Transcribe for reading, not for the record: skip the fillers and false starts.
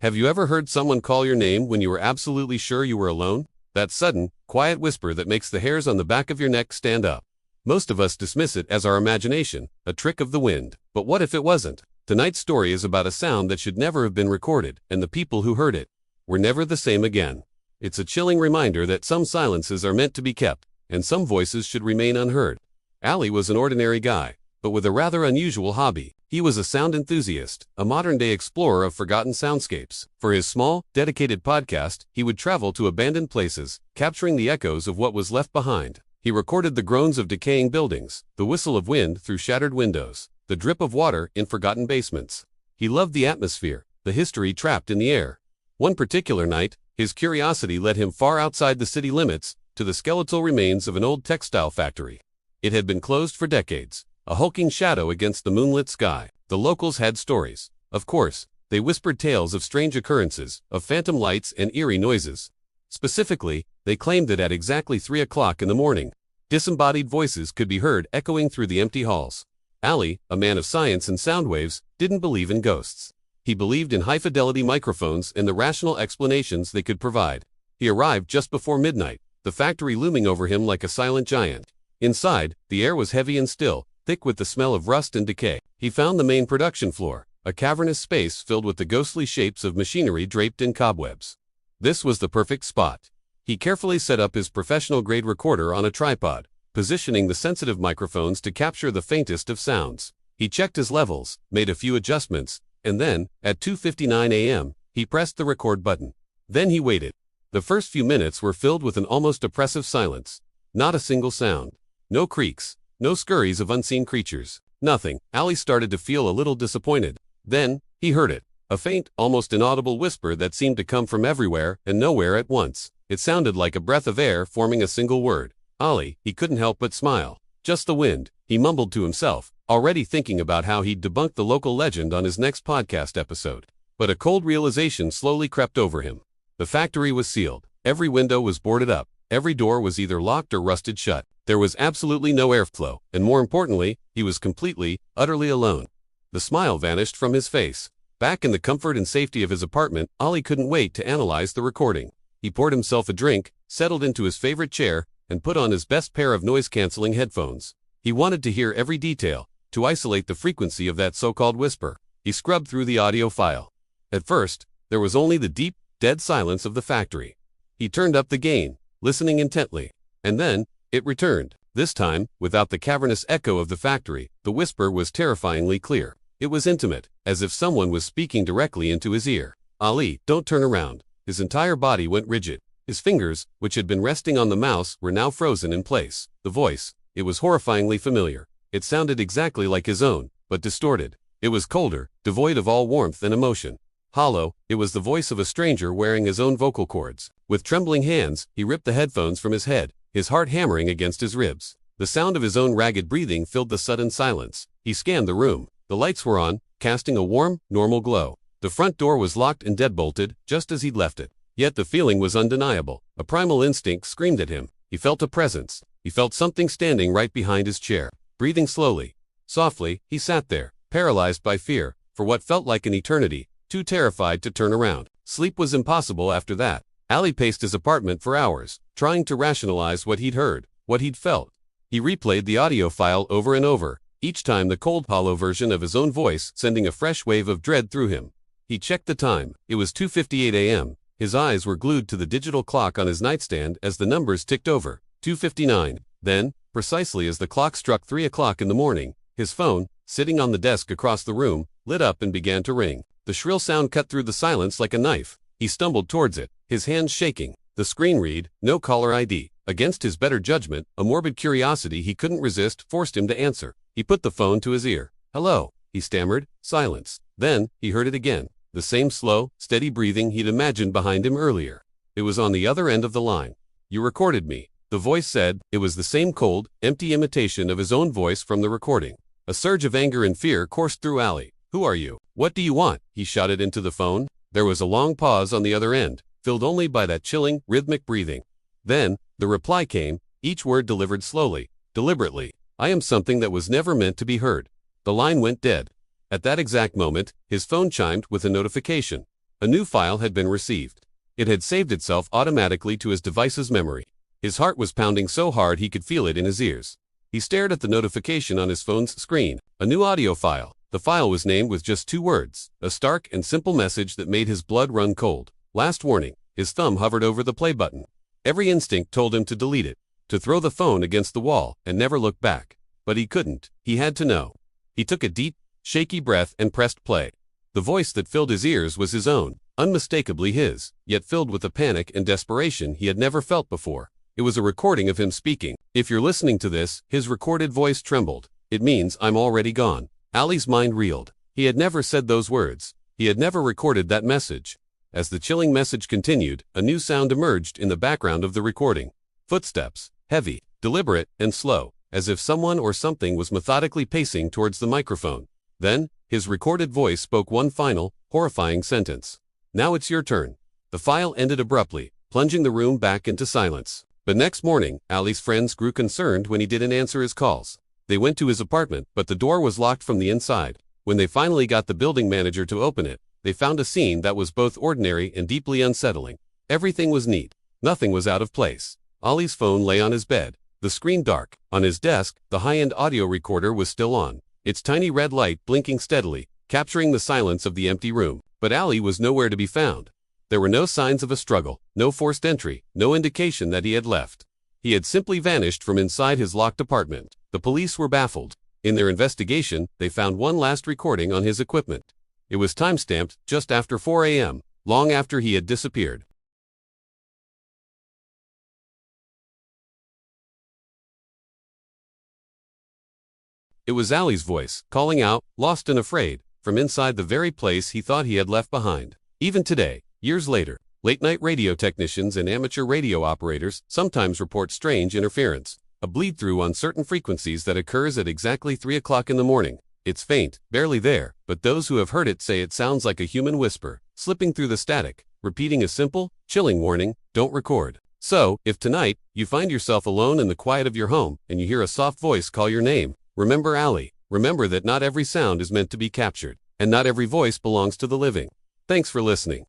Have you ever heard someone call your name when you were absolutely sure you were alone? That sudden, quiet whisper that makes the hairs on the back of your neck stand up. Most of us dismiss it as our imagination, a trick of the wind. But what if it wasn't? Tonight's story is about a sound that should never have been recorded, and the people who heard it were never the same again. It's a chilling reminder that some silences are meant to be kept, and some voices should remain unheard. Ali was an ordinary guy, but with a rather unusual hobby. He was a sound enthusiast, a modern-day explorer of forgotten soundscapes. For his small, dedicated podcast, he would travel to abandoned places, capturing the echoes of what was left behind. He recorded the groans of decaying buildings, the whistle of wind through shattered windows, the drip of water in forgotten basements. He loved the atmosphere, the history trapped in the air. One particular night, his curiosity led him far outside the city limits, to the skeletal remains of an old textile factory. It had been closed for decades, a hulking shadow against the moonlit sky. The locals had stories. Of course, they whispered tales of strange occurrences, of phantom lights and eerie noises. Specifically, they claimed that at exactly 3 o'clock in the morning, disembodied voices could be heard echoing through the empty halls. Ali, a man of science and sound waves, didn't believe in ghosts. He believed in high-fidelity microphones and the rational explanations they could provide. He arrived just before midnight, the factory looming over him like a silent giant. Inside, the air was heavy and still, thick with the smell of rust and decay. He found the main production floor, a cavernous space filled with the ghostly shapes of machinery draped in cobwebs. This was the perfect spot. He carefully set up his professional-grade recorder on a tripod, positioning the sensitive microphones to capture the faintest of sounds. He checked his levels, made a few adjustments, and then, at 2:59 a.m., he pressed the record button. Then he waited. The first few minutes were filled with an almost oppressive silence. Not a single sound. No creaks. No scurries of unseen creatures. Nothing. Ali started to feel a little disappointed. Then, he heard it. A faint, almost inaudible whisper that seemed to come from everywhere and nowhere at once. It sounded like a breath of air forming a single word. Ali, he couldn't help but smile. Just the wind, he mumbled to himself, already thinking about how he'd debunk the local legend on his next podcast episode. But a cold realization slowly crept over him. The factory was sealed. Every window was boarded up. Every door was either locked or rusted shut. There was absolutely no airflow, and more importantly, he was completely, utterly alone. The smile vanished from his face. Back in the comfort and safety of his apartment, Ali couldn't wait to analyze the recording. He poured himself a drink, settled into his favorite chair, and put on his best pair of noise-canceling headphones. He wanted to hear every detail, to isolate the frequency of that so-called whisper. He scrubbed through the audio file. At first, there was only the deep, dead silence of the factory. He turned up the gain, listening intently. And then, it returned. This time, without the cavernous echo of the factory, the whisper was terrifyingly clear. It was intimate, as if someone was speaking directly into his ear. Ali, don't turn around. His entire body went rigid. His fingers, which had been resting on the mouse, were now frozen in place. The voice, it was horrifyingly familiar. It sounded exactly like his own, but distorted. It was colder, devoid of all warmth and emotion. Hollow, it was the voice of a stranger wearing his own vocal cords. With trembling hands, he ripped the headphones from his head, his heart hammering against his ribs. The sound of his own ragged breathing filled the sudden silence. He scanned the room. The lights were on, casting a warm, normal glow. The front door was locked and deadbolted, just as he'd left it. Yet the feeling was undeniable. A primal instinct screamed at him. He felt a presence. He felt something standing right behind his chair. Breathing slowly, softly, he sat there, paralyzed by fear, for what felt like an eternity, too terrified to turn around. Sleep was impossible after that. Ali paced his apartment for hours, trying to rationalize what he'd heard, what he'd felt. He replayed the audio file over and over, each time the cold, hollow version of his own voice sending a fresh wave of dread through him. He checked the time. It was 2:58 a.m. His eyes were glued to the digital clock on his nightstand as the numbers ticked over. 2:59. Then, precisely as the clock struck 3 o'clock in the morning, his phone, sitting on the desk across the room, lit up and began to ring. The shrill sound cut through the silence like a knife. He stumbled towards it, his hands shaking. The screen read, "No caller ID." Against his better judgment, a morbid curiosity he couldn't resist forced him to answer. He put the phone to his ear. "Hello," he stammered. Silence. Then, he heard it again. The same slow, steady breathing he'd imagined behind him earlier. It was on the other end of the line. "You recorded me," the voice said. It was the same cold, empty imitation of his own voice from the recording. A surge of anger and fear coursed through Ali. "Who are you? What do you want?" he shouted into the phone. There was a long pause on the other end, filled only by that chilling, rhythmic breathing. Then, the reply came, each word delivered slowly, deliberately. "I am something that was never meant to be heard." The line went dead. At that exact moment, his phone chimed with a notification. A new file had been received. It had saved itself automatically to his device's memory. His heart was pounding so hard he could feel it in his ears. He stared at the notification on his phone's screen. A new audio file. The file was named with just 2 words, a stark and simple message that made his blood run cold. Last warning. His thumb hovered over the play button. Every instinct told him to delete it, to throw the phone against the wall and never look back. But he couldn't. He had to know. He took a deep, shaky breath and pressed play. The voice that filled his ears was his own, unmistakably his, yet filled with a panic and desperation he had never felt before. It was a recording of him speaking. If you're listening to this, his recorded voice trembled. It means I'm already gone. Ali's mind reeled. He had never said those words. He had never recorded that message. As the chilling message continued, a new sound emerged in the background of the recording. Footsteps, heavy, deliberate, and slow, as if someone or something was methodically pacing towards the microphone. Then, his recorded voice spoke one final, horrifying sentence. Now it's your turn. The file ended abruptly, plunging the room back into silence. But next morning, Ali's friends grew concerned when he didn't answer his calls. They went to his apartment, but the door was locked from the inside. When they finally got the building manager to open it, they found a scene that was both ordinary and deeply unsettling. Everything was neat. Nothing was out of place. Ali's phone lay on his bed, the screen dark. On his desk, the high-end audio recorder was still on, its tiny red light blinking steadily, capturing the silence of the empty room. But Ali was nowhere to be found. There were no signs of a struggle, no forced entry, no indication that he had left. He had simply vanished from inside his locked apartment. The police were baffled. In their investigation, they found one last recording on his equipment. It was time-stamped just after 4 a.m., long after he had disappeared. It was Ali's voice, calling out, lost and afraid, from inside the very place he thought he had left behind. Even today, years later, late-night radio technicians and amateur radio operators sometimes report strange interference, a bleed-through on certain frequencies that occurs at exactly 3 o'clock in the morning. It's faint, barely there, but those who have heard it say it sounds like a human whisper, slipping through the static, repeating a simple, chilling warning, don't record. So, if tonight, you find yourself alone in the quiet of your home, and you hear a soft voice call your name, remember Ali. Remember that not every sound is meant to be captured, and not every voice belongs to the living. Thanks for listening.